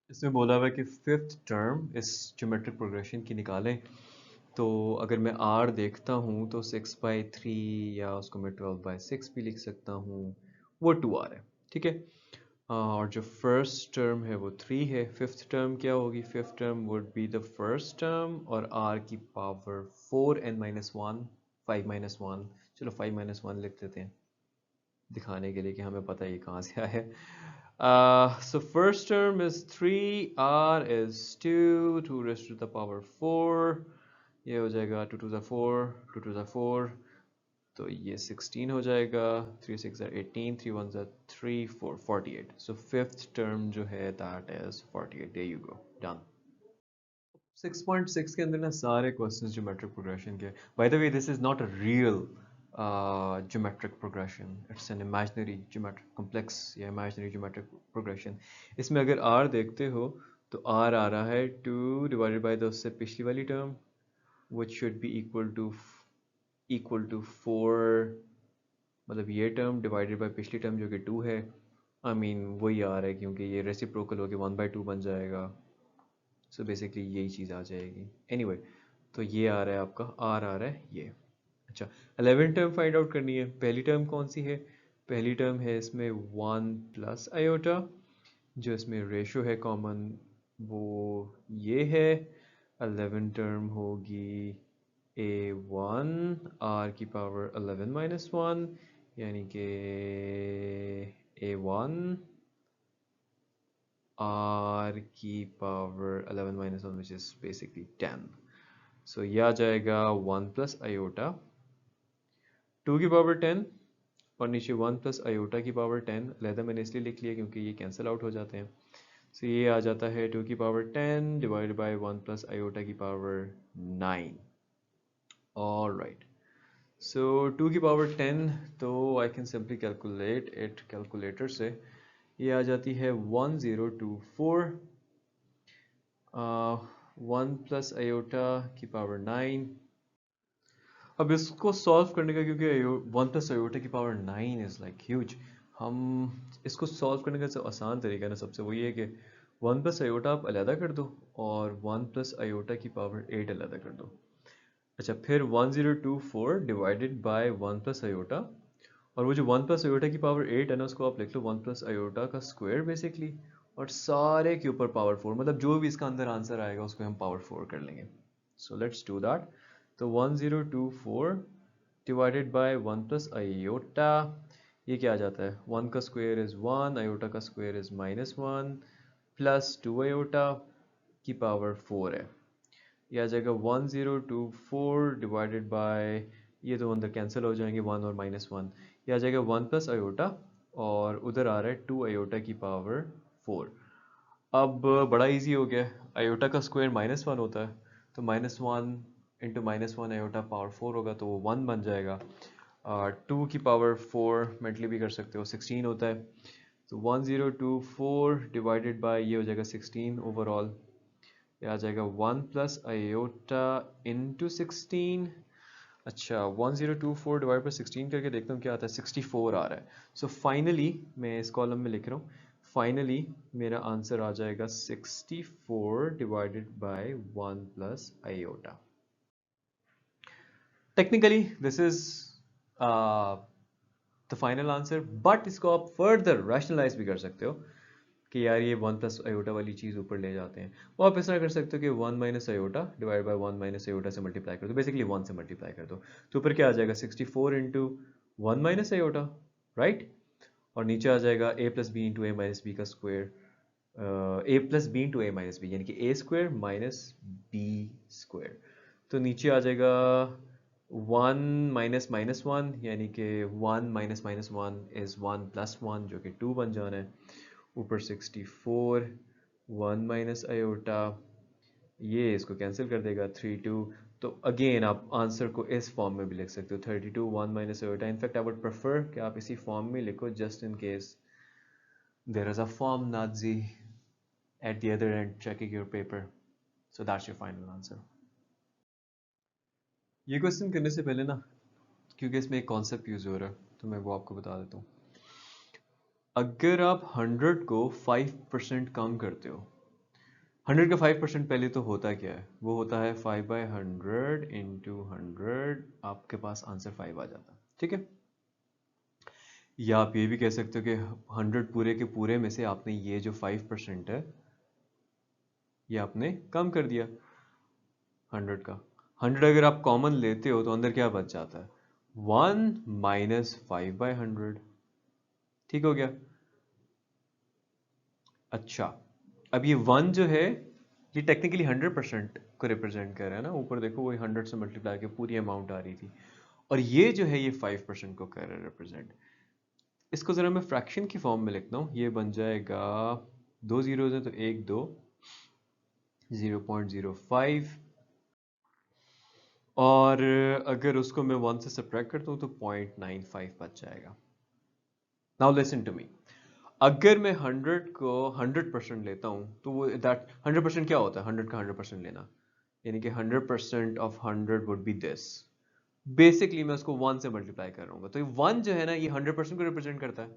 इसमें बोला हुआ है कि फिफ्थ टर्म इस ज्योमेट्रिक प्रोग्रेशन की निकालें। तो अगर मैं आर देखता हूँ तो 6/3 या उसको मैं 12/6 भी लिख सकता हूँ। वो 2r है, ठीक है। और जो फर्स्ट टर्म है वो 3 है। फिफ्थ टर्म क्या होगी? Fifth term would be the first term और r की पावर 4n-1, 5-1। चलो 5-1 लिख देते हैं दिखाने के लिए कि हमें पता है ये कहाँ से आया है। So first term is 3, r is 2, 2 raised to the power 4, ये हो जाएगा 2 to the 4, 2 to the 4, तो ये 16 हो जाएगा, 3 6 are 18, 3 1 are 3, 4 48. So fifth term जो है that is 48. There you go, done. 6.6 के अंदर ना सारे क्वेश्चंस ज्योमेट्रिक प्रोग्रेशन के। Bye the way this is not a real geometric progression, it's an imaginary geometric complex या इमेजिनरी ज्योमेट्रिक प्रोग्रेशन। इसमें अगर r देखते हो तो r आ रहा है 2 डिवाइडेड बाय द उससे पिछली वाली term which should be equal to 4, मतलब ये टर्म डिवाइडेड बाय पिछली टर्म जो कि 2 है। आई मीन वही आ रहा है क्योंकि ये रेसिप्रोकल होकर 1/2 बन जाएगा। सो बेसिकली यही चीज़ आ जाएगी। एनीवे तो ये आ रहा है आपका आर आ रहा है ये। अच्छा 11 टर्म फाइंड आउट करनी है। पहली टर्म कौन सी है? पहली टर्म है इसमें 1 प्लस आयोटा, जो इसमें रेशो है कॉमन वो ये है। 11 टर्म होगी a1 r की पावर 11-1, यानी कि a1 r की पावर 11-1 which is basically 10। सो ये आ जाएगा 1 प्लस आयोटा 2 की पावर 10 और नीचे 1 प्लस आयोटा की पावर 10। अलहदा मैंने इसलिए लिख लिया क्योंकि ये कैंसिल आउट हो जाते हैं। सो ये आ जाता है 2 की power 10 divide by 1 plus iota की पावर 9। ऑलराइट, सो 2 की पावर 10 तो I can simply calculate it calculator से। ये आ जाती है 1024 1 प्लस आयोटा की पावर 9। अब इसको सॉल्व करने का, क्योंकि 1 प्लस आयोटा की पावर 9 इज़ लाइक ह्यूज, हम इसको सॉल्व करने का जो आसान तरीका ना सबसे वो ये है कि 1 प्लस आयोटा आप अलहदा कर दो और 1 प्लस आयोटा की पावर 8 अलहदा कर दो। अच्छा फिर 1024 डिवाइडेड बाय 1 प्लस आयोटा, और वो जो 1 प्लस आयोटा की पावर 8 है ना उसको आप लिख लो 1 प्लस आयोटा का स्क्वायर बेसिकली, और सारे के ऊपर पावर 4, मतलब जो भी इसका अंदर आंसर आएगा उसको हम पावर 4 कर लेंगे। So let's do that. तो 1024 डिवाइडेड बाय 1 प्लस आयोटा, ये क्या आ जाता है? 1 का स्क्वायर इज़ 1, आयोटा का स्क्वायर इज़ -1 प्लस 2 आयोटा की पावर 4 है। ये आ जाएगा 1024 डिवाइडेड बाय, ये तो अंदर कैंसिल हो जाएंगे 1 और -1। ये आ जाएगा 1 प्लस आयोटा और उधर आ रहा है 2 आयोटा की पावर 4। अब बड़ा इजी हो गया, आयोटा का स्क्वायर -1 होता है तो -1 इंटू -1 आयोटा पावर 4 होगा तो वो 1 बन जाएगा। 2 की पावर 4 मेंटली भी कर सकते हो 16 होता है। तो 1024 डिवाइडेड बाय ये हो जाएगा 16 ओवरऑल। ये आ जाएगा 1 प्लस आयोटा इंटू 16। अच्छा 1024 डिवाइड बाई 16 करके देखता हूँ क्या आता है, 64 आ रहा है। सो फाइनली मैं इस कॉलम में लिख रहा हूँ, फाइनली मेरा आंसर आ जाएगा 64 divided by 1 plus iota. Technically this is the final answer, but इसको आप फर्दर रैशनलाइज भी कर सकते हो कि यार ये 1 प्लस आयोटा वाली चीज़ ऊपर ले जाते हैं। वो आप इस तरह कर सकते हो कि 1 minus iota divide by 1 minus iota से मल्टीप्लाई कर दो, बेसिकली 1 से मल्टीप्लाई कर दो तो ऊपर क्या आ जाएगा 64 इंटू 1 माइनस आयोटा, राइट। और नीचे आ जाएगा a plus b into a minus b का square, a plus b into a minus b यानी कि a square minus b square. तो नीचे आ जाएगा 1 माइनस -1 यानी कि 1 माइनस -1 इज़ 1 प्लस 1 जो कि 2 बन जाना है। ऊपर 64 1 माइनस आयोटा, ये इसको कैंसिल कर देगा 32। तो अगेन आप आंसर को इस फॉर्म में भी लिख सकते हो 32 1 minus iota. In fact I would prefer कि आप इसी फॉर्म में लिखो just in case there is a form नाजी at the other end checking your paper. So that's your final answer. ये क्वेश्चन करने से पहले ना, क्योंकि इसमें एक कॉन्सेप्ट यूज हो रहा है तो मैं वो आपको बता देता हूँ। अगर आप 100 को 5% कम करते हो 100 का 5% पहले तो होता क्या है, वो होता है 5/100 इंटू 100, आपके पास आंसर 5 आ जाता है। ठीक है, या आप ये भी कह सकते हो कि 100 पूरे के पूरे में से आपने ये जो 5% है ये आपने कम कर दिया 100 का। 100 अगर आप कॉमन लेते हो तो अंदर क्या बच जाता है, 1 माइनस 5/100। ठीक हो गया। अच्छा, अब ये 1 जो है ये टेक्निकली 100% को रिप्रेजेंट कर रहा है ना, ऊपर देखो वही 100 से मल्टीप्लाई के पूरी अमाउंट आ रही थी, और ये जो है ये 5% को कर रहा है रिप्रेजेंट। इसको जरा मैं फ्रैक्शन की फॉर्म में लिखता हूँ, ये बन जाएगा, दो जीरोज है तो एक दो, 0.05, और अगर उसको मैं 1 से सब्ट्रैक्ट करता हूँ तो 0.95 बच जाएगा। नाउ लिसन टू मी, अगर मैं 100 को 100% लेता हूँ तो वो दैट 100% क्या होता है, 100 का 100% लेना, यानी कि 100% of 100 would be this. Basically मैं उसको 1 से मल्टीप्लाई कर रहा हूँ, तो ये 1 जो है ना ये 100% को रिप्रेजेंट करता है।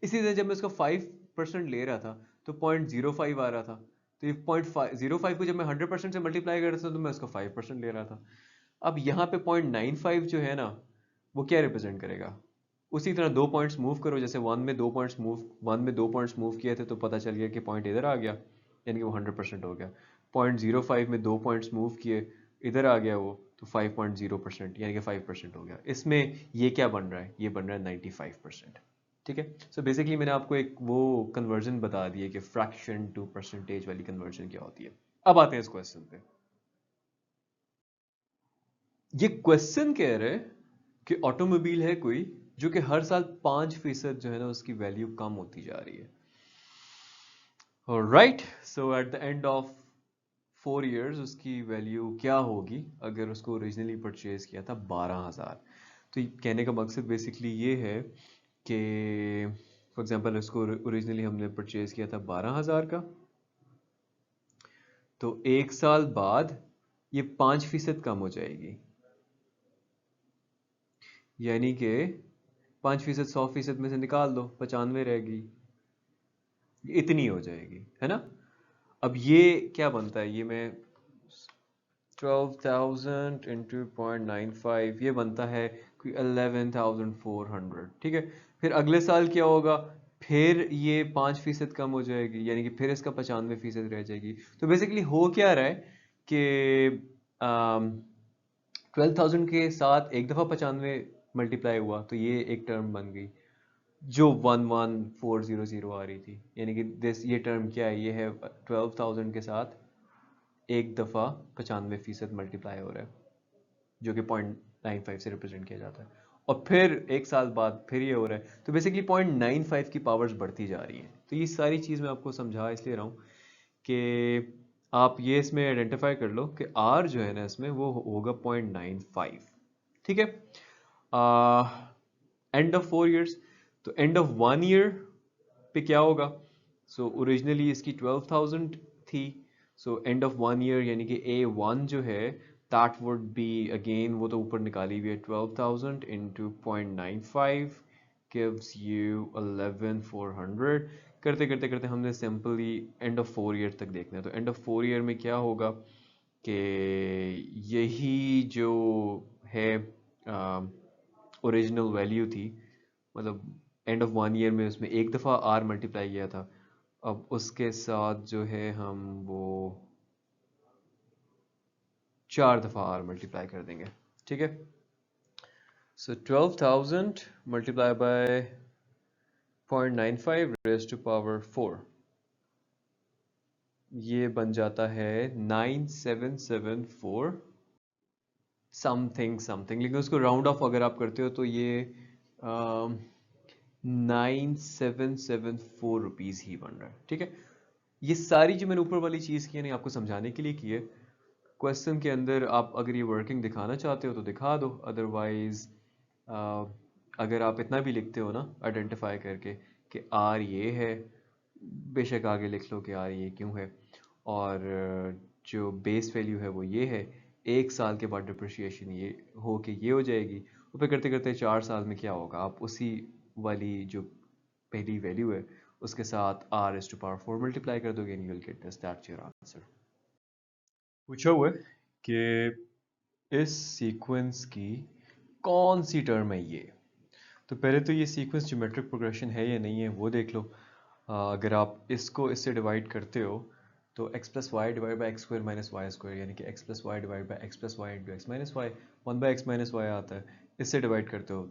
इसी तरह जब मैं इसको 5% ले रहा था तो 0.05 आ रहा था, तो ये 0.05 को जब मैं 100% से मल्टीप्लाई कर रहा था तो मैं उसको 5% ले रहा था। अब यहाँ पे 0.95 जो है ना वो क्या रिप्रेजेंट करेगा, उसी तरह दो पॉइंट्स मूव करो, जैसे वन में दो पॉइंट्स मूव किए थे तो पता चल गया कि पॉइंट इधर आ गया, यानी कि वो 100% हो गया। 0.05 में दो पॉइंट्स मूव किए, इधर आ गया वो, तो 5.0% यानी कि 5% हो गया। इसमें ये क्या बन रहा है, ये बन रहा है 95%। ठीक है, सो बेसिकली मैंने आपको एक वो कन्वर्जन बता दी है कि फ्रैक्शन टू परसेंटेज वाली कन्वर्जन क्या होती है। अब आते हैं इस क्वेश्चन पे। ये क्वेश्चन कह रहे हैं कि ऑटोमोबाइल है कोई जो कि हर साल 5% जो है ना उसकी वैल्यू कम होती जा रही है। Right, so at the end of 4 years उसकी वैल्यू क्या होगी, अगर उसको ओरिजिनली परचेज किया था 12,000। तो कहने का मकसद बेसिकली ये है कि फॉर एग्जांपल इसको ओरिजिनली हमने परचेज किया था 12,000 का, तो एक साल बाद ये 5% कम हो जाएगी, यानी कि 5% 100% में से निकाल दो, 95 रहेगी, इतनी हो जाएगी, है ना। अब ये क्या बनता है, ये मैं 12,000 इंटू 0.95 ये बनता है कोई 11,400। ठीक है, फिर अगले साल क्या होगा, फिर ये 5% कम हो जाएगी, यानी कि फिर इसका 95% रह जाएगी। तो बेसिकली हो क्या रहा है कि 12,000 के साथ एक दफ़ा 95 मल्टीप्लाई हुआ तो ये एक टर्म बन गई जो 11400 आ रही थी, यानी कि दिस ये टर्म क्या है, ये है 12,000 के साथ एक दफ़ा 95% मल्टीप्लाई हो रहा है, जो कि 0.95 से रिप्रेजेंट किया जाता है, और फिर एक साल बाद फिर ये हो रहा है। तो बेसिकली 0.95 की पावर्स बढ़ती जा रही हैं। तो ये सारी चीज़ मैं आपको समझा इसलिए रहा हूँ कि आप ये इसमें आइडेंटिफाई कर लो कि आर जो है ना इसमें वो होगा 0.95। ठीक है, एंड ऑफ 4 years, तो एंड ऑफ 1 year पे क्या होगा, सो ओरिजिनली इसकी 12,000 थी, सो एंड ऑफ 1 year यानी कि A1 जो है दैट वुड बी अगेन, वो तो ऊपर निकाली हुई है, 12,000 इंटू 0.95 गिव्स यू 11,400। करते करते करते हमने सिंपली एंड ऑफ 4 year तक देखना है, तो एंड ऑफ 4 year में क्या होगा कि यही जो है ओरिजिनल वैल्यू थी, मतलब एंड ऑफ 1 year में उसमें एक दफ़ा आर मल्टीप्लाई किया था, अब उसके साथ जो है हम वो 4 दफ़ा आर मल्टीप्लाई कर देंगे। ठीक है, so 12,000 multiply by 0.95 raise to power 4, ये बन जाता है 9774 समथिंग समथिंग, लेकिन उसको राउंड ऑफ अगर आप करते हो तो ये 9774 रुपीज़ ही बन रहा है। ठीक है, ये सारी जो मैंने ऊपर वाली चीज़ की है ना आपको समझाने के लिए की है। क्वेश्चन के अंदर आप अगर ये वर्किंग दिखाना चाहते हो तो दिखा दो, अदरवाइज अगर आप इतना भी लिखते हो ना आइडेंटिफाई करके कि आर ये है, बेशक आगे लिख लो कि आर ये क्यों है, और जो बेस वैल्यू है वो ये है, एक साल के बाद डिप्रिशिएशन ये हो के ये हो जाएगी, और फिर करते करते 4 साल में क्या होगा, आप उसी वाली जो पहली वैल्यू है उसके साथ r⁴ मल्टीप्लाई कर दोगे and you will get this, that's your answer. पूछा हुआ है कि इस सीक्वेंस की कौन सी टर्म है ये। तो पहले तो ये सीक्वेंस ज्योमेट्रिक प्रोग्रेशन है या नहीं है वो देख लो। अगर आप इसको इससे डिवाइड करते हो तो x plus y divide by x square minus y square, यानी कि x plus y divide by x plus y into x minus y, one by x minus y आता है। इससे डिवाइड करते हो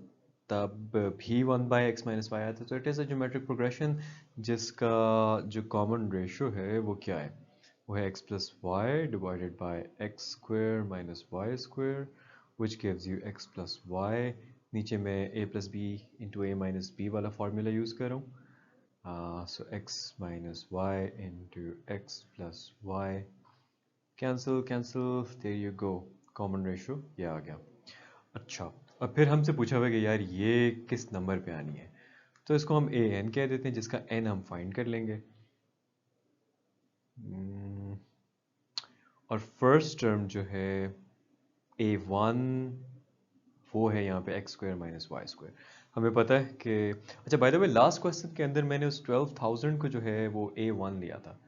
तब भी one by x minus y आता है। तो it is a geometric progression जिसका जो कॉमन रेशो है वो क्या है, वो है x plus y divided by x square minus y square which gives you x plus y. नीचे मैं a plus b into a minus b वाला फार्मूला यूज़ कर रहा हूँ। So x minus y into x plus y, cancel cancel, there you go, common ratio ये आ गया। अच्छा, अब फिर हमसे पूछा हुआ कि यार ये किस नंबर पे आनी है, तो इसको हम a n कह देते हैं जिसका n हम फाइंड कर लेंगे। और फर्स्ट टर्म जो है a1 वो है यहाँ पे x square minus y square. हमें पता है कि अच्छा, by the way last question के अंदर मैंने उस 12,000 को जो है वो a1 लिया था।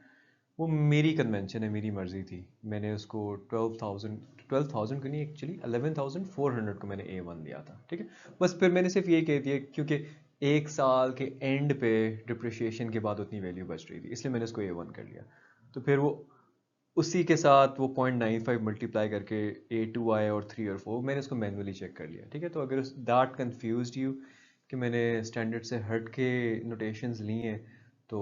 वो मेरी कन्वेंशन है, मेरी मर्जी थी। मैंने उसको 12,000 को नहीं, एक्चुअली 11,400 को मैंने a1 लिया था। ठीक है, बस फिर मैंने सिर्फ ये कह दिया क्योंकि एक साल के एंड पे डिप्रिशिएशन के बाद उतनी वैल्यू बच रही थी, इसलिए मैंने उसको a1 कर लिया। तो फिर वो उसी के साथ वो 0.95 मल्टीप्लाई करके a2 आए और 3 और 4 मैंने उसको मैनुअली चेक कर लिया। ठीक है, तो अगर दैट कंफ्यूज्ड यू कि मैंने स्टैंडर्ड से हट के नोटेशंस ली हैं, तो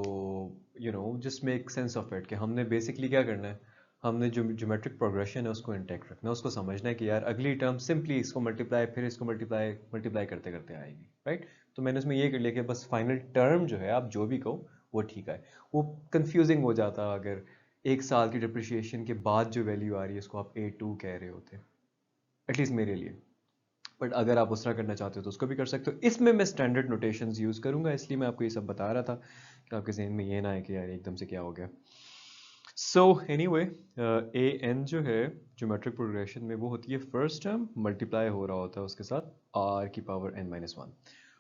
you know just make sense of it कि हमने बेसिकली क्या करना है, हमने जो ज्योमेट्रिक प्रोग्रेशन है उसको इंटैक्ट रखना है, उसको समझना है कि यार अगली टर्म सिंपली इसको मल्टीप्लाई फिर इसको मल्टीप्लाई मल्टीप्लाई करते करते आएगी, राइट। तो मैंने उसमें ये कर लिया कि बस फाइनल टर्म जो है आप जो भी कहो वो ठीक है। वो कंफ्यूजिंग हो जाता अगर एक साल की डिप्रिशिएशन के बाद जो वैल्यू आ रही है उसको आप a2 कह रहे होते, एटलीस्ट मेरे लिए। बट अगर आप उस तरह करना चाहते हो तो उसको भी कर सकते हो। इसमें मैं स्टैंडर्ड नोटेशंस यूज़ करूंगा, इसलिए मैं आपको ये सब बता रहा था कि आपके जहन में ये ना है कि यार एकदम से क्या हो गया। सो एनीवे, ए एन जो है ज्योमेट्रिक प्रोग्रेशन में वो होती है फर्स्ट टर्म मल्टीप्लाई हो रहा होता है उसके साथ r की पावर n-1।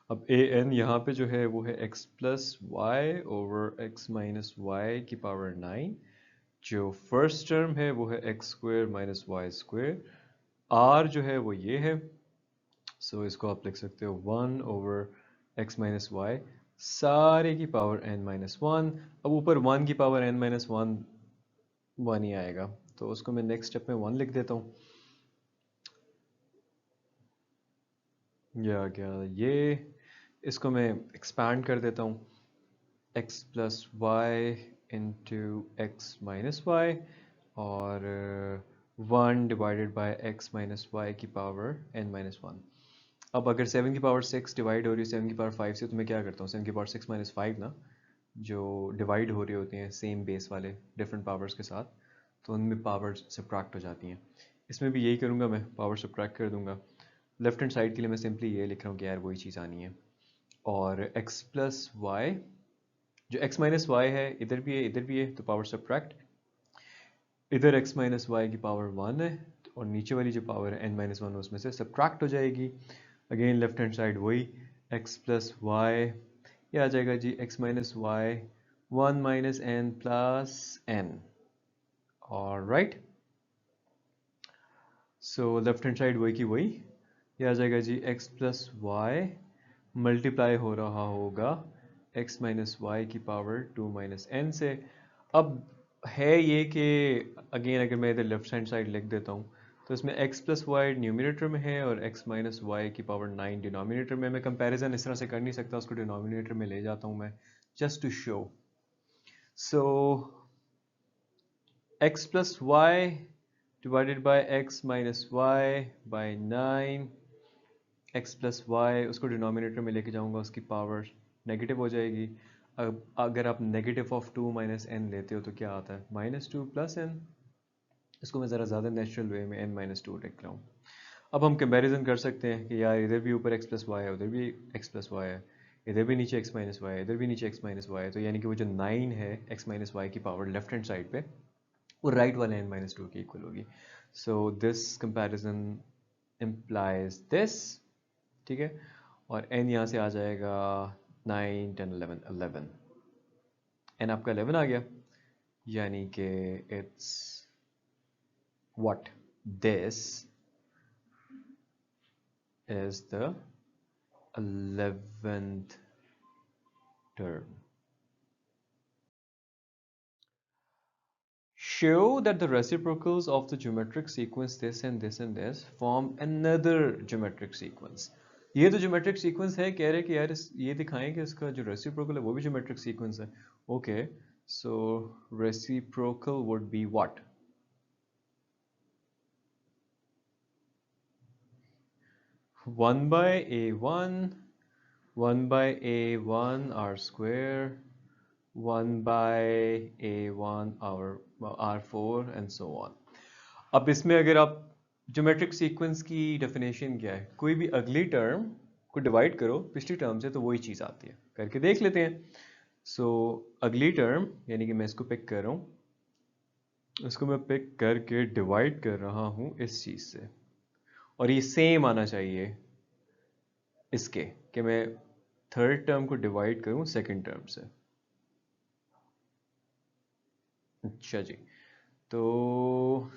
अब ए एन यहाँ पे जो है वो है x plus y over x minus y की पावर 9। जो फर्स्ट टर्म है वो है x square minus y square, r जो है वो ये है। सो इसको आप लिख सकते हो 1 ओवर एक्स माइनस वाई सारे की पावर n-1। अब ऊपर 1 की पावर n-1 1 ही आएगा, तो उसको मैं नेक्स्ट स्टेप में 1 लिख देता हूँ। ये आ गया ये, इसको मैं एक्सपैंड कर देता हूँ x plus y into x minus y और 1 divided by x minus y की पावर n-1। अब अगर 7 की पावर 6 डिवाइड हो रही है 7 की पावर 5 से, तो मैं क्या करता हूँ 7 की पावर 6 माइनस 5 ना, जो डिवाइड हो रही होती हैं सेम बेस वाले डिफरेंट पावर्स के साथ, तो उनमें पावर सब्ट्रैक्ट हो जाती हैं। इसमें भी यही करूँगा, मैं पावर सब्ट्रैक्ट कर दूंगा। लेफ्ट हैंड साइड के लिए मैं सिंपली ये लिख रहा हूँ कि यार वही चीज़ आनी है। और x प्लस वाई, जो x माइनस वाई है इधर भी है इधर भी है, तो पावर सब्ट्रैक्ट, इधर x माइनस वाई की पावर 1 है और नीचे वाली जो पावर है n-1 उसमें से सब्ट्रैक्ट हो जाएगी। अगेन लेफ्ट हैंड साइड वही x प्लस वाई, ये आ जाएगा जी x minus y 1 minus n plus n. और right, so left hand side वही की वही, ये आ जाएगा जी x प्लस वाई मल्टीप्लाई हो रहा होगा x माइनस वाई की पावर 2 माइनस एन से। अब है ये कि अगेन अगर मैं इधर लेफ्ट हैंड साइड लिख देता हूँ तो इसमें x प्लस वाई न्यूमिनेटर में है और x माइनस वाई की पावर 9 डिनोमिनेटर में। मैं कंपैरिजन इस तरह से कर नहीं सकता, उसको डिनोमिनेटर में ले जाता हूँ मैं just to show. So x plus y divided by x minus y by 9, x plus y उसको डिनोमिनेटर में लेके जाऊंगा, उसकी पावर नेगेटिव हो जाएगी। अब अगर आप नेगेटिव ऑफ 2 माइनस एन लेते हो तो क्या आता है -2 प्लस एन। इसको मैं ज़रा ज़्यादा नेचुरल वे में n-2 लिख रहा हूँ। अब हम कंपैरिजन कर सकते हैं कि यार इधर भी ऊपर x प्लस वाई है उधर भी x प्लस वाई है, इधर भी नीचे x माइनस वाई है इधर भी नीचे x माइनस वाई है, तो यानी कि वो जो 9 है x माइनस वाई की पावर लेफ्ट हैंड साइड पे वो राइट वाले n-2 की इक्वल होगी। So this comparison implies this, ठीक है। और n यहाँ से आ जाएगा 9 10 11 11। n आपका 11 आ गया, यानी कि it's what, this is the 11th term. Show that the reciprocals of the geometric sequence this and this and this form another geometric sequence. ये तो geometric sequence है, कह रहे कि यार ये दिखाएं कि इसका जो reciprocal है वो भी geometric sequence है. Okay, so reciprocal would be what? 1 by a1, 1 by a1 r square, 1 by a1 r4 and so on. अब इसमें अगर आप ज्योमेट्रिक सीक्वेंस की डेफिनेशन क्या है, कोई भी अगली टर्म को डिवाइड करो पिछली टर्म से तो वही चीज़ आती है, करके देख लेते हैं. सो अगली टर्म यानी कि मैं इसको पिक कर रहा हूँ, इसको मैं पिक करके डिवाइड कर रहा हूँ इस चीज़ से, और ये सेम आना चाहिए इसके कि मैं थर्ड टर्म को डिवाइड करूँ सेकंड टर्म से. अच्छा जी, तो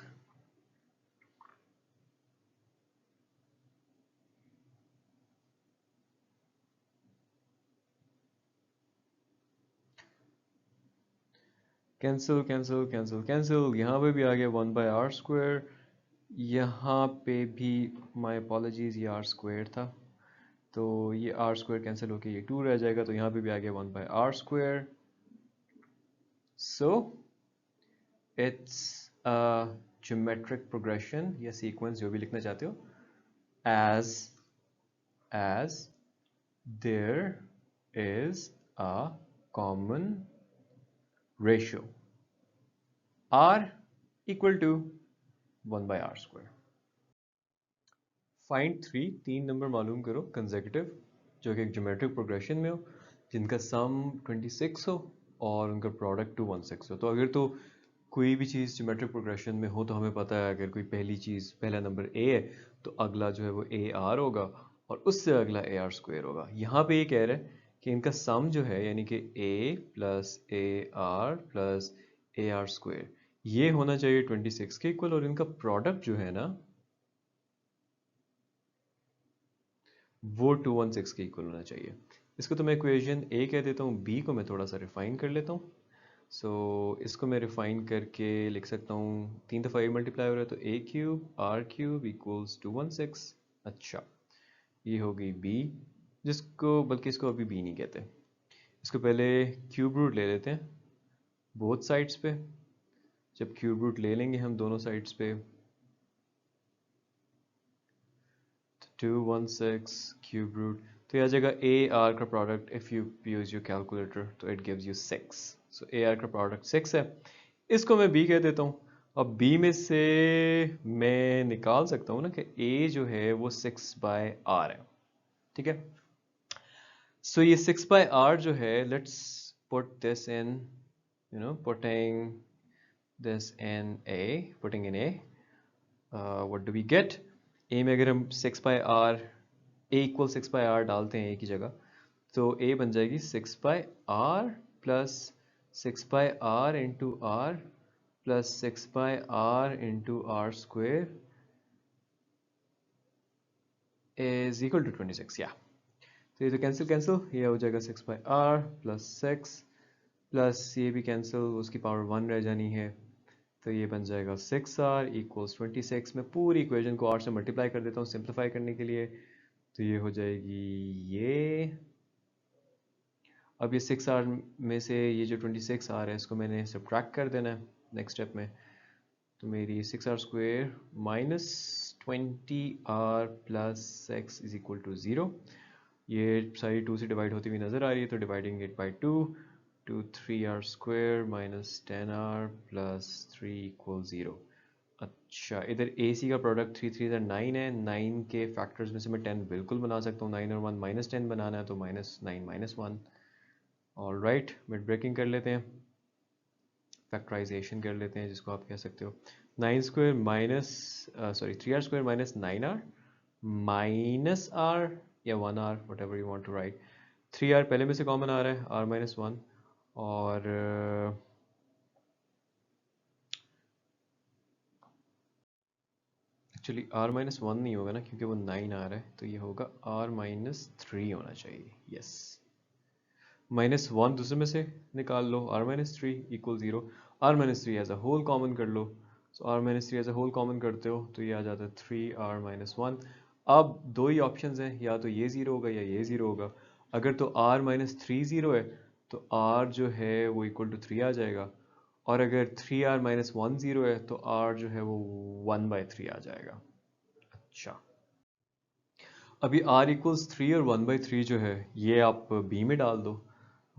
कैंसिल कैंसिल कैंसिल कैंसिल, यहाँ पे भी आ गया 1 बाय आर स्क्वायर, यहाँ पे भी माय अपॉलॉजीज ये आर स्क्वायर था, तो ये आर स्क्वायर कैंसिल होके ये 2 रह जाएगा, तो यहाँ पे भी आ गया 1 by r square. So it's a geometric progression या सीक्वेंस जो भी लिखना चाहते हो, as there is a common ratio r equal to 1 by r square. Find 3 number मालूम करो कंसेक्यूटिव जो कि एक ज्योमेट्रिक प्रोग्रेशन में हो, जिनका सम 26 हो और उनका प्रोडक्ट 216 हो. तो अगर तो कोई भी चीज़ ज्योमेट्रिक प्रोग्रेशन में हो तो हमें पता है अगर कोई पहली चीज़ पहला नंबर a है तो अगला जो है वो ए आर होगा और उससे अगला ए आर स्क्वायर होगा. यहाँ पे ये कह रहा है कि इनका सम जो है यानी कि a plus A R plus A R square ये होना चाहिए 26 के इक्वल, और इनका प्रोडक्ट जो है ना वो 216 के इक्वल होना चाहिए. इसको तो मैं इक्वेशन ए कह देता हूँ, बी को मैं थोड़ा सा रिफाइन कर लेता हूँ. सो इसको मैं रिफाइन करके लिख सकता हूँ 3 दफ़ा ए मल्टीप्लाई हो रहा है तो ए क्यूब आर क्यूब इक्वल्स 216. अच्छा, ये हो गई बी, जिसको बल्कि इसको अभी बी नहीं कहते, इसको पहले क्यूब रूट ले लेते हैं बोथ साइड्स पे. जब क्यूब रूट ले लेंगे हम दोनों साइड्स पे, 216 क्यूब रूट, तो यह आ जाएगा ए आर का product, if you use your calculator तो it gives you 6. So a r का प्रोडक्ट 6 है, इसको मैं बी कह देता हूँ. अब बी में से मैं निकाल सकता हूँ ना कि ए जो है वो 6 बाय आर है, ठीक है. सो ये 6 बाय आर जो है, let's put this in, you know, putting this in a, putting in a, what do we get. A में अगर हम 6 by r, a equal 6 by r डालते हैं ए की जगह, तो ए बन जाएगी 6 by r plus 6 by r into r plus 6 by r into r square is equal to 26. या तो ये तो कैंसिल कैंसिल, ये हो जाएगा 6 बाय आर प्लस 6 प्लस ये भी कैंसिल, उसकी पावर 1 रह जानी है, तो ये बन जाएगा 6r इक्वल्स 26. मैं पूरी इक्वेशन को r से मल्टीप्लाई कर देता हूँ सिंप्लीफाई करने के लिए, तो ये हो जाएगी ये. अब ये 6r में से ये जो 26r है इसको मैंने सब्ट्रैक्ट कर देना है नेक्स्ट स्टेप में, तो मेरी 6r square minus 20r plus 6 is equal to 0. ये सारी 2 से डिवाइड होती हुई नज़र आ रही है, तो dividing it by 2 to 3r square minus 10r plus 3 equal 0. अच्छा, इधर AC का प्रोडक्ट 3 3 इधर 9 है, 9 के फैक्टर्स में से मैं 10 बिल्कुल बना सकता हूँ, 9 और 1 माइनस 10 बनाना है तो minus 9 minus 1. All right, mid breaking कर लेते हैं, फैक्टराइजेशन कर लेते हैं जिसको आप कह सकते हो 9 square minus sorry 3r square minus 9r minus r या 1r, whatever you want to write. 3r पहले में से कॉमन आ रहा है, r माइनस 1, और एक्चुअली r माइनस वन नहीं होगा ना, क्योंकि वो 9 आ रहा है, तो ये होगा r माइनस थ्री होना चाहिए। यस, माइनस वन दूसरे में से निकाल लो, r minus three equal zero. r minus three as a whole common कर लो, सो r minus three as a whole common करते हो तो ये आ जाता है 3r माइनस वन। अब दो ही ऑप्शंस हैं, या तो ये ज़ीरो होगा या ये ज़ीरो होगा। अगर तो r माइनस थ्री ज़ीरो है तो r जो है वो इक्वल टू थ्री आ जाएगा, और अगर 3r माइनस वन ज़ीरो है तो r जो है वो 1/3 आ जाएगा। अच्छा, अभी r इक्वल्स थ्री और 1/3 जो है ये आप b में डाल दो,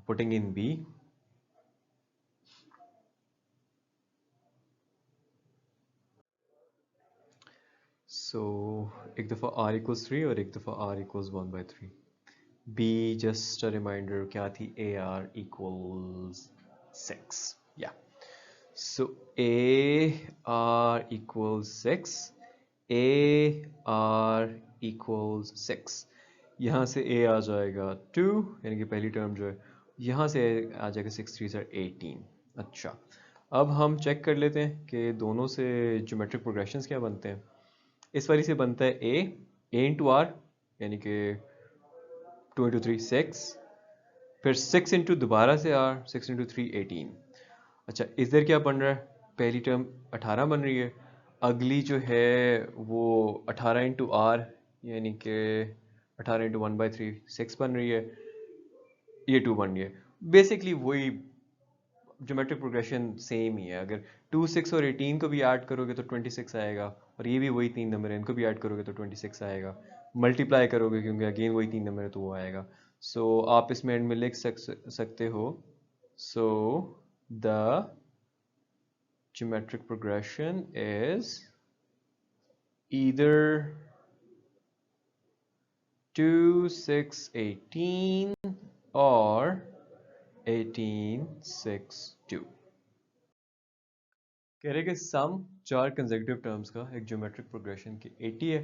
पुटिंग इन b। सो एक दफ़ा r इक्वल्स थ्री और एक दफ़ा r equals 1/3। b just a reminder क्या थी, ar इक्वल्स 6। या so ar equals 6, ar equals 6। यहाँ से a आ जाएगा 2, यानी कि पहली टर्म जो है, यहाँ से आ जाएगा 6 3 सर 18। अच्छा, अब हम चेक कर लेते हैं कि दोनों से ज्योमेट्रिक प्रोग्रेशंस क्या बनते हैं। इस वाली से बनता है a इंटू आर, यानी कि 2 इंटू थ्री 6, फिर 6 इंटू दोबारा से r, 6 इंटू थ्री 18। अच्छा, इधर क्या बन रहा है, पहली टर्म 18 बन रही है, अगली जो है वो 18 इंटू आर, यानी कि 18 इंटू 1/3 6 बन रही है, ये 2 बन रही है। बेसिकली वही ज्योमेट्रिक प्रोग्रेशन सेम ही है। अगर 2 6 और 18 को भी ऐड करोगे तो 26 आएगा, और ये भी वही तीन नंबर है, इनको भी ऐड करोगे तो 26 आएगा। मल्टीप्लाई करोगे क्योंकि अगेन वही तीन नंबर है तो वो आएगा। सो आप इसमें एंड में लिख सकते हो, so the geometric progression is either 2 6 18 or 18 6 2। कह रहे कि सम चार कंसेक्यूटिव टर्म्स का एक ज्योमेट्रिक प्रोग्रेशन की 80 है,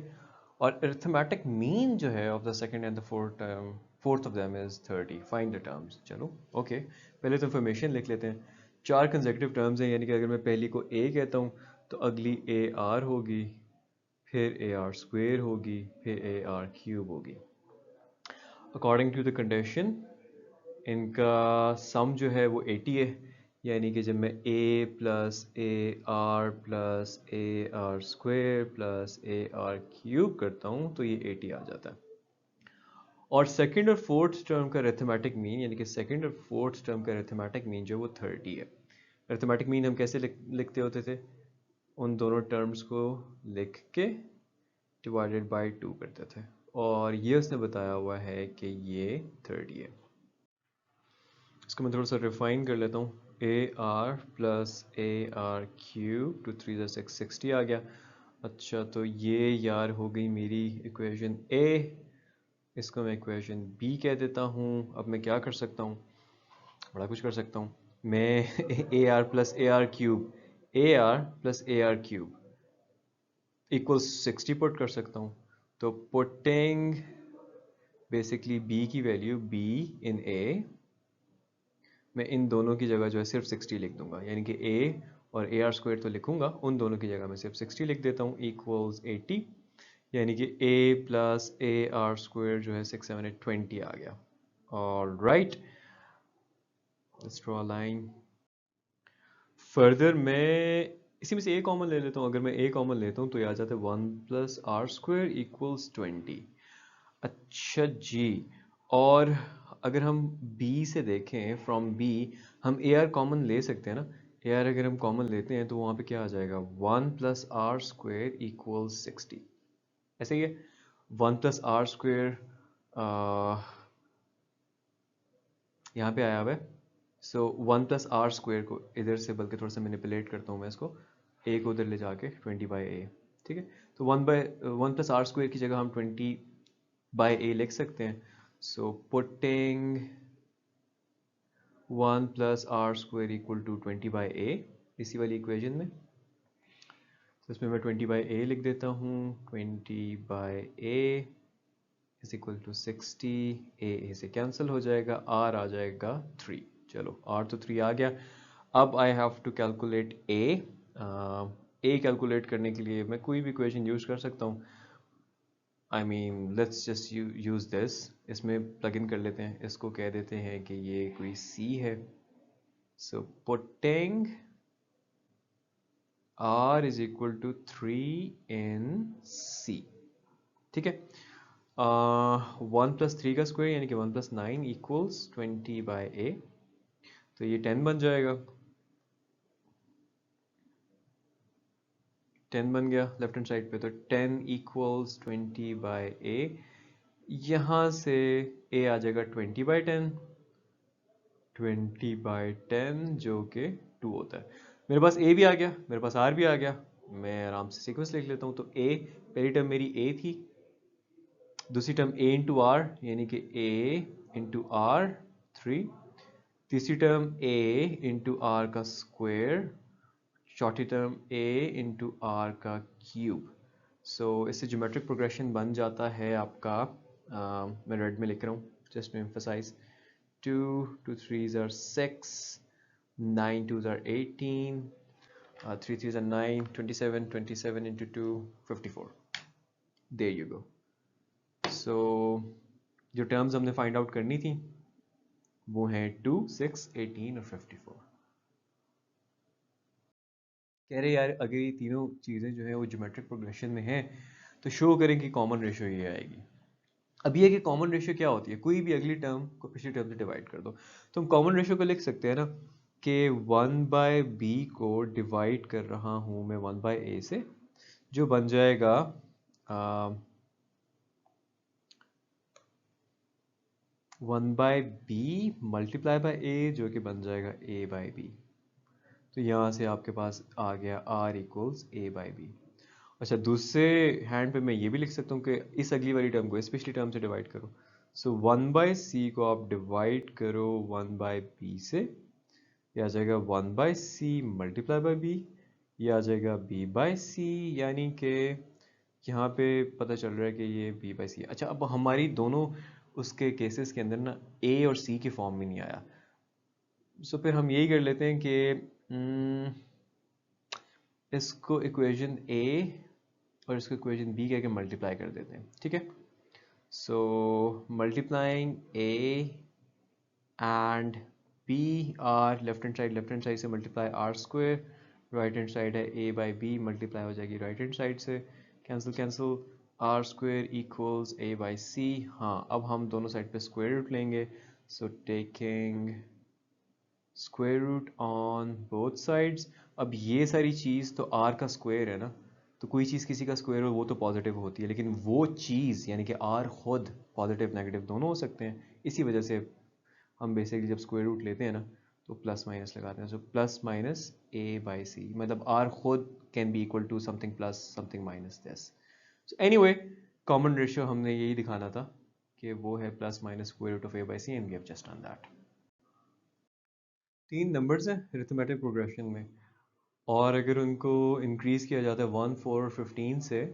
और अरिथमेटिक मीन जो है of the second and the fourth term, fourth of them is 30। Find the terms. चलो ओके, पहले तो इन्फॉर्मेशन लिख लेते हैं। चार कंसेक्यूटिव टर्म्स हैं, यानी कि अगर मैं पहली को a कहता हूँ तो अगली ए आर होगी, फिर ए आर स्क्वेयर होगी, फिर ए आर क्यूब होगी। अकॉर्डिंग टू द कंडीशन इनका सम जो है वो 80 है, यानी कि जब मैं a plus A R plus A R square plus A R cube करता हूँ तो ये 80 आ जाता है। और सेकंड और फोर्थ टर्म का अरिथमेटिक मीन, यानी कि सेकंड और फोर्थ टर्म का अरिथमेटिक मीन जो है वो 30 है। अरिथमेटिक मीन हम कैसे लिखते होते थे, उन दोनों टर्म्स को लिख के डिवाइडेड बाय 2 करते थे, और ये उसने बताया हुआ है कि ये 30 है। इसको मैं थोड़ा सा रिफाइन कर लेता हूँ। A R plus A R cube two three ज़ा सिक्स 60 आ गया। अच्छा, तो ये यार हो गई मेरी इक्वेशन ए, इसको मैं इक्वेशन बी कह देता हूँ। अब मैं क्या कर सकता हूँ, बड़ा कुछ कर सकता हूँ। मैं A R plus A R cube, A R plus A R cube equals 60 put कर सकता हूँ। तो पुटिंग बेसिकली बी की वैल्यू बी इन ए, मैं इन दोनों की जगह जो है सिर्फ 60 लिख दूंगा, यानी कि a और ए आर स्क्वायर तो लिखूंगा, उन दोनों की जगह मैं सिर्फ 60 लिख देता हूँ इक्वल्स 80, यानी कि a plus A R square जो है 6 7 8 20 आ गया। All right, let's draw a line. Further मैं इसी में से a कॉमन ले लेता हूँ। अगर मैं a कॉमन लेता हूँ तो ये आ जाता है 1 प्लस आर स्क्वायर इक्वल्स 20। अच्छा जी, और अगर हम b से देखें, फ्रॉम b हम ए आर कॉमन ले सकते हैं ना। ए आर अगर हम कॉमन लेते हैं तो वहाँ पे क्या आ जाएगा, 1 प्लस आर स्क्वेयर इक्वल 60। ऐसे ही है, 1 प्लस आर स्क्वेयर यहाँ पे आया हुआ है। सो 1 प्लस आर स्क्वेयर को इधर से बल्कि थोड़ा सा मैनिपुलेट करता हूँ मैं इसको, ए को उधर ले जाके 20/a, ठीक है। तो 1 प्लस आर स्क्वेयर की जगह हम 20/a लिख सकते हैं। So putting 1 plus r square equal to 20/a इसी वाली इक्वेशन में, तो इसमें मैं 20/a लिख देता हूँ। 20/a is equal to 60, a से कैंसिल हो जाएगा, r आ जाएगा 3। चलो r तो 3 आ गया। अब I have to calculate a calculate करने के लिए मैं कोई भी इक्वेशन यूज कर सकता हूँ। I mean let's just use this, इसमें प्लग इन कर लेते हैं, इसको कह देते हैं कि ये कोई c है। So putting r is equal to 3 in c, ठीक है। 1 + 3 का स्क्वायर यानी कि 1 + 9 इक्वल्स 20/a, तो ये 10 बन जाएगा। 10 बन गया लेफ्ट हैंड साइड पे, तो 10 इक्वल्स 20/a। यहाँ से a आ जाएगा 20/10, 20/10 जो कि 2 होता है। मेरे पास a भी आ गया, मेरे पास r भी आ गया। मैं आराम से सीक्वेंस लिख लेता हूँ। तो a, पहली टर्म मेरी a थी, दूसरी टर्म a इंटू आर यानी कि a इंटू आर 3, तीसरी टर्म a इंटू आर का स्क्वायर, चौथी टर्म a इंटू आर का क्यूब। सो इससे ज्योमेट्रिक प्रोग्रेशन बन जाता है आपका, मैं रेड में लिख रहा हूँ just to emphasise, 2 2 3s are 6, 9 2s are 18, 3 3s are 9, 27, 27 into 2 54। there you go। सो जो टर्म्स हमने फाइंड आउट करनी थी वो हैं 2, 6, 18 और 54। कह रहे यार अगर ये तीनों चीज़ें जो है वो ज्योमेट्रिक प्रोग्रेशन में हैं तो शो करें कि कॉमन रेशियो ये आएगी। अब ये कि कॉमन रेशियो क्या होती है, कोई भी अगली टर्म को पिछली टर्म से डिवाइड कर दो। तो हम कॉमन रेशियो को लिख सकते हैं ना कि 1/b को डिवाइड कर रहा हूँ मैं 1/a से, जो बन जाएगा 1/b मल्टीप्लाई बाय a, जो कि बन जाएगा a/b। तो यहाँ से आपके पास आ गया r इक्वल्स a/b। अच्छा, दूसरे हैंड पे मैं ये भी लिख सकता हूँ कि इस अगली वाली टर्म को इस पिछली टर्म से डिवाइड करो। सो 1/c को आप डिवाइड करो 1/b से, ये आ जाएगा 1/c मल्टीप्लाई बाय b, ये आ जाएगा b/c, यानी कि यहाँ पे पता चल रहा है कि ये b/c। अच्छा, अब हमारी दोनों उसके केसेस के अंदर ना a और c के फॉर्म में नहीं आया। सो फिर हम यही कर लेते हैं कि इसको इक्वेशन a और इसको इक्वेशन b कह के मल्टीप्लाई कर देते हैं, ठीक है। So multiplying a and b r left hand side से multiply r square, right hand side है a/b मल्टीप्लाई हो जाएगी राइट हैंड साइड से, cancel cancel, r square equals a/c। हाँ, अब हम दोनों साइड पे स्क्वायर रूट लेंगे। So taking square root on both sides. अब ये सारी चीज़ तो r का स्क्वायर है ना, तो कोई चीज़ किसी का स्क्वायर हो वो तो पॉजिटिव होती है, लेकिन वो चीज़ यानी कि r खुद पॉजिटिव नेगेटिव दोनों हो सकते हैं। इसी वजह से हम बेसिकली जब स्क्वायर रूट लेते हैं ना तो प्लस माइनस लगाते हैं। सो प्लस माइनस a/c, मतलब r खुद can be equal to something plus something minus this. So anyway, common ratio हमने यही दिखाना था कि वो है plus minus square root of a/c, and we have just done that. 3 numbers हैं अरिथमेटिक प्रोग्रेशन में, और अगर उनको इंक्रीज किया जाता है 1, 4 और 15 से,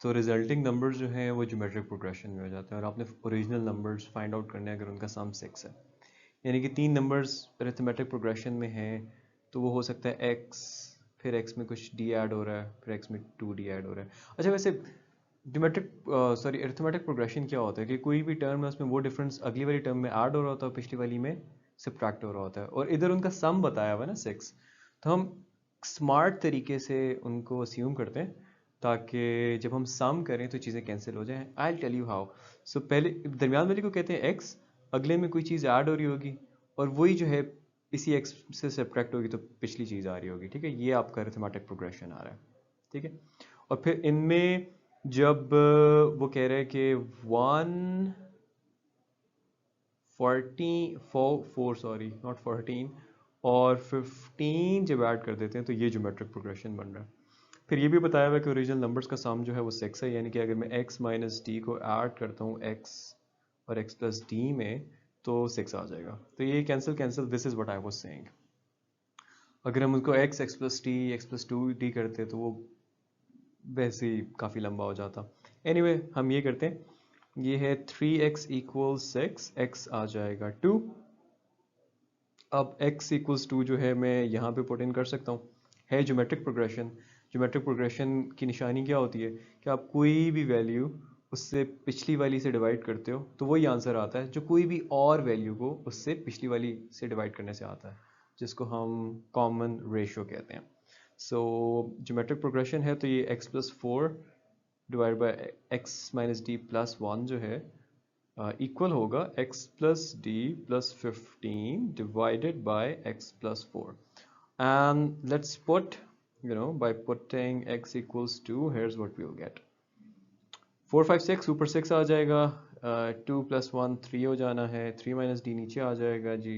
तो रिजल्टिंग नंबर्स जो हैं वो ज्योमेट्रिक प्रोग्रेशन में हो जाते हैं। और आपने ओरिजिनल नंबर्स फाइंड आउट करने हैं अगर उनका सम 6 है, यानी कि 3 नंबर्स अरिथमेटिक प्रोग्रेशन में हैं, तो वो हो सकता है x, फिर x में कुछ d ऐड हो रहा है, फिर x में 2d ऐड हो रहा है। अच्छा, वैसे अरिथमेटिक प्रोग्रेशन क्या होता है कि कोई भी टर्म है उसमें वो डिफरेंस अगली वाली टर्म में ऐड हो रहा होता है, पिछली वाली में सब्ट्रैक्ट हो रहा होता है, और इधर उनका सम बताया हुआ है ना 6। तो हम स्मार्ट तरीके से उनको अस्यूम करते हैं ताकि जब हम सम करें तो चीज़ें कैंसिल हो जाएं। I tell you how. So पहले दरमियान वाली को कहते हैं x, अगले में कोई चीज़ ऐड हो रही होगी और वही जो है इसी x से सब्ट्रैक्ट होगी तो पिछली चीज़ आ रही होगी, ठीक है। ये आपका अरिथमेटिक प्रोग्रेशन आ रहा है, ठीक है। और फिर इनमें जब वो कह रहे हैं कि 4 सॉरी नॉट 14 और 15 जब ऐड कर देते हैं तो ये ज्योमेट्रिक प्रोग्रेशन बन रहा है। फिर ये भी बताया हुआ है कि ओरिजिनल नंबर्स का सम जो है वो 6 है, यानी कि अगर मैं x माइनस डी को ऐड करता हूँ x और x प्लस डी में तो 6 आ जाएगा। तो ये cancel cancel, this is what I was saying. अगर हम उसको x plus T x plus 2d करते तो वो वैसे ही काफ़ी लंबा हो जाता। एनीवे, हम ये करते हैं, ये है 3x इक्वल 6, x आ जाएगा 2, अब x इक्वल्स टू जो है मैं यहाँ पे पुट इन कर सकता हूँ, है ज्योमेट्रिक प्रोग्रेशन। ज्योमेट्रिक प्रोग्रेशन की निशानी क्या होती है कि आप कोई भी वैल्यू उससे पिछली वाली से डिवाइड करते हो तो वही आंसर आता है जो कोई भी और वैल्यू को उससे पिछली वाली से डिवाइड करने से आता है, जिसको हम कॉमन रेशियो कहते हैं। सो ज्योमेट्रिक प्रोग्रेशन है तो ये x plus four divide by x minus D plus one जो है इक्वल होगा x plus D plus 15 divided by x plus 4, and let's put, by putting x equals to, here's what we'll get, 4 5 6 ऊपर 6 आ जाएगा, 2 plus 1 3 हो जाना है, 3 minus D नीचे आ जाएगा जी।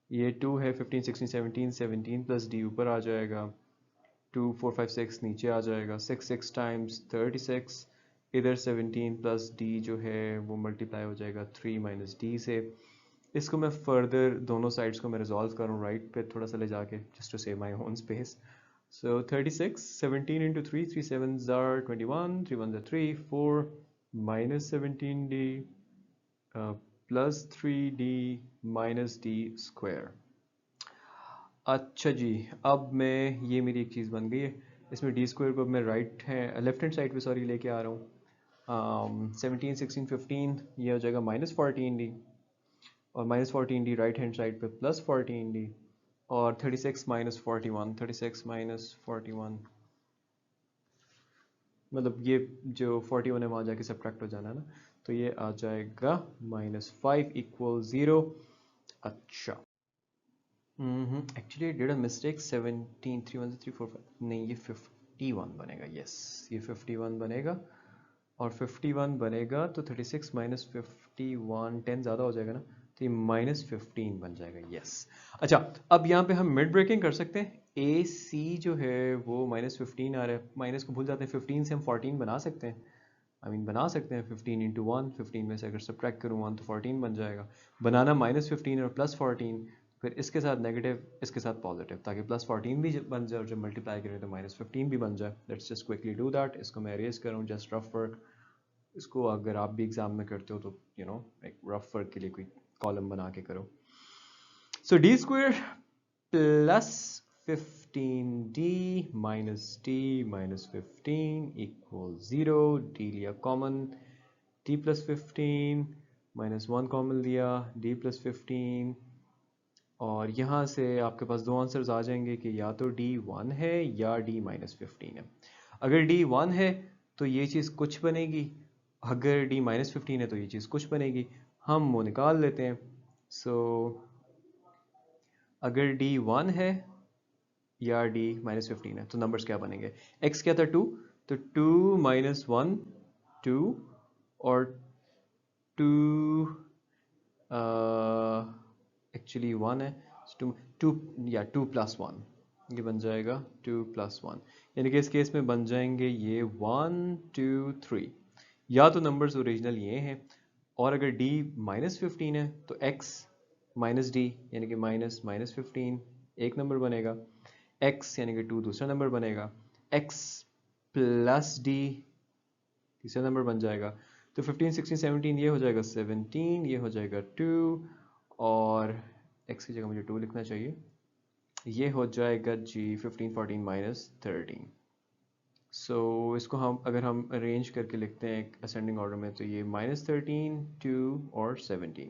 ये 2 है, 15 16 17 17 प्लस डी ऊपर आ जाएगा, 2 4 5 6 नीचे आ जाएगा, 6 6 टाइम्स 36, इधर 17 प्लस डी जो है वो मल्टीप्लाई हो जाएगा 3 माइनस डी से। इसको मैं फर्दर दोनों साइड्स को मैं रिजॉल्व करूँ राइट पे थोड़ा सा ले जाके, just to save my own space. So 36 17 into 3, 3 sevens are 21, 3 ones are 3, 4 minus 17d plus 3d minus d square। अच्छा जी, अब मैं, ये मेरी एक चीज़ बन गई है, इसमें डी स्क्वायर को अब मैं राइट है लेफ्ट हैंड साइड पे सॉरी लेके आ रहा हूँ। 17 16 15 ये हो जाएगा माइनस 14d, और minus 14d right hand side पे प्लस 14d, और 36 माइनस 41, 36 माइनस 41 मतलब ये जो 41 है वहाँ जाके सब्ट्रैक्ट हो जाना है ना, तो ये आ जाएगा -5 इक्वल 0। अच्छा, एक्चुअली डिड अ मिस्टेक, 17 3 1 3 4 5 नहीं, ये 51 बनेगा, यस ये 51 बनेगा, और 51 बनेगा तो 36 माइनस 51 10 ज़्यादा हो जाएगा ना, तो ये -15 बन जाएगा, यस। अच्छा, अब यहाँ पे हम मिड ब्रेकिंग कर सकते हैं, ए सी जो है वो -15 आ रहा है, माइनस को भूल जाते हैं, 15 से हम 14 बना सकते हैं, बना सकते हैं 15 इंटू 1, 15 में से अगर सब्ट्रैक्ट करूँ 1 तो 14 बन जाएगा। बनाना -15 और +14, फिर इसके साथ नेगेटिव इसके साथ पॉजिटिव, ताकि +14 भी बन जाए और जब मल्टीप्लाई करें तो -15 भी बन जाए। Let's just quickly do that. इसको मैं अरेज करूँ, जस्ट रफ वर्क। इसको अगर आप भी एग्जाम में करते हो तो एक रफ वर्क के लिए कोई कॉलम बना के करो। So d square plus 15d minus d minus 15 equal 0, d लिया common, d plus 15 minus 1 common लिया, d प्लस 15, और यहाँ से आपके पास दो आंसर्स आ जाएंगे कि या तो d 1 है या d माइनस 15 है। अगर d 1 है तो ये चीज़ कुछ बनेगी, अगर d माइनस 15 है तो ये चीज़ कुछ बनेगी, हम वो निकाल लेते हैं। सो अगर d 1 है या d माइनस 15 है तो नंबर्स क्या बनेंगे, x क्या था 2, तो 2 माइनस 1 2, और 2 एक्चुअली 1 है, 2 2 या 2 प्लस 1 ये बन जाएगा 2 प्लस 1, यानी कि इस केस में बन जाएंगे ये 1 2 3, या तो नंबर्स ओरिजिनल ये हैं, और अगर d माइनस 15 है तो x माइनस डी यानी कि माइनस माइनस 15 एक नंबर बनेगा, x यानी कि 2 दूसरा नंबर बनेगा, x प्लस डी तीसरा नंबर बन जाएगा। तो 15 16 17 ये हो जाएगा 17, ये हो जाएगा 2, और x की जगह मुझे 2 लिखना चाहिए, ये हो जाएगा जी 15 14 माइनस 13। सो इसको हम अगर हम अरेंज करके लिखते हैं असेंडिंग ऑर्डर में तो ये -13 2 और 17,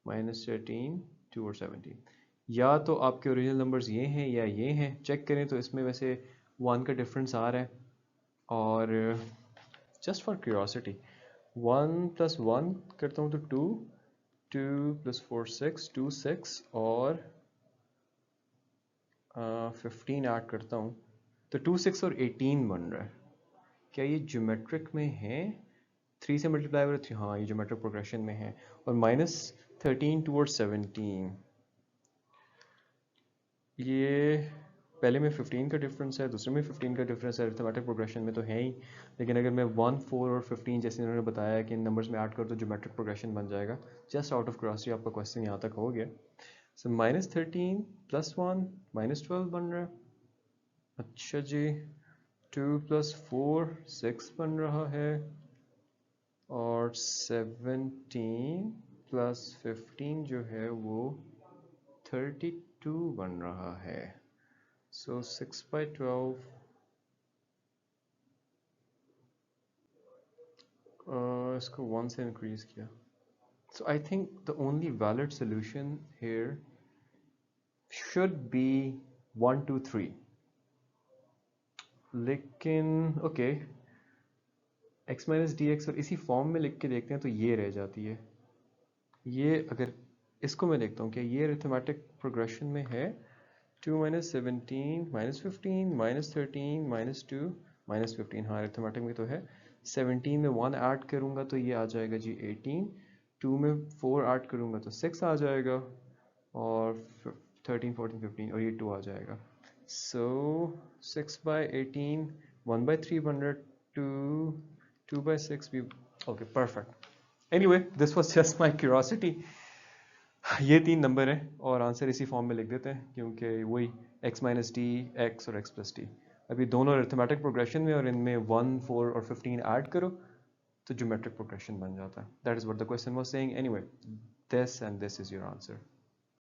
-13 2 और 17, या तो आपके ओरिजिनल नंबर्स ये हैं या ये हैं। चेक करें तो इसमें वैसे 1 का डिफरेंस आ रहा है, और जस्ट फॉर क्यूरियोसिटी 1 प्लस 1 करता हूँ तो 2, 2 प्लस 4 6 2 6, और 15 ऐड करता हूँ तो 2 6 और 18 बन रहा है। क्या ये ज्योमेट्रिक में है, 3 से मल्टीप्लाई हो रहा है, हाँ ये ज्योमेट्रिक प्रोग्रेशन में है, और -13 टूवर्ड 17, ये पहले में 15 का डिफरेंस है, दूसरे में 15 का डिफरेंस है, अरिथमेटिक प्रोग्रेशन में तो है ही, लेकिन अगर मैं 1 4 और 15 जैसे इन्होंने बताया कि इन नंबर्स में ऐड कर तो ज्योमेट्रिक प्रोग्रेशन बन जाएगा। जस्ट आउट ऑफ क्यूरियोसिटी आपका क्वेश्चन यहाँ तक हो गया। सो -13 प्लस 1 -12 बन रहा है। अच्छा जी, 2 प्लस 4 6 बन रहा है, और 17 प्लस 15 जो है वो 32 बन रहा है. So 6/12, इसको 1 से इंक्रीज किया. So I think the only valid solution here should be 1 2 3. लेकिन okay, x minus D x और इसी फॉर्म में लिख के देखते हैं तो ये रह जाती है. ये अगर इसको मैं देखता हूँ कि ये अरिथमेटिक प्रोग्रेशन में है. 2 minus 17 minus 15 minus 13 minus 2 minus 15. हाँ अरिथमेटिक में तो है. 17 में 1 ऐड करूँगा तो ये आ जाएगा जी 18. 2 में 4 ऐड करूँगा तो 6 आ जाएगा. और 13 14 15 और ये 2 आ जाएगा. So 6/18, 1/3 बन रहा है. 2 by 6 भी. Okay, perfect. Anyway, this was just my curiosity. ये 3 नंबर हैं और आंसर इसी फॉर्म में लिख देते हैं क्योंकि वही x माइनस डी एक्स और x प्लस डी अभी दोनों अरिथमेटिक प्रोग्रेशन में और इनमें 1 4 और 15 ऐड करो तो ज्योमेट्रिक प्रोग्रेशन बन जाता है. That is what the question was saying. Anyway, this and this is your answer.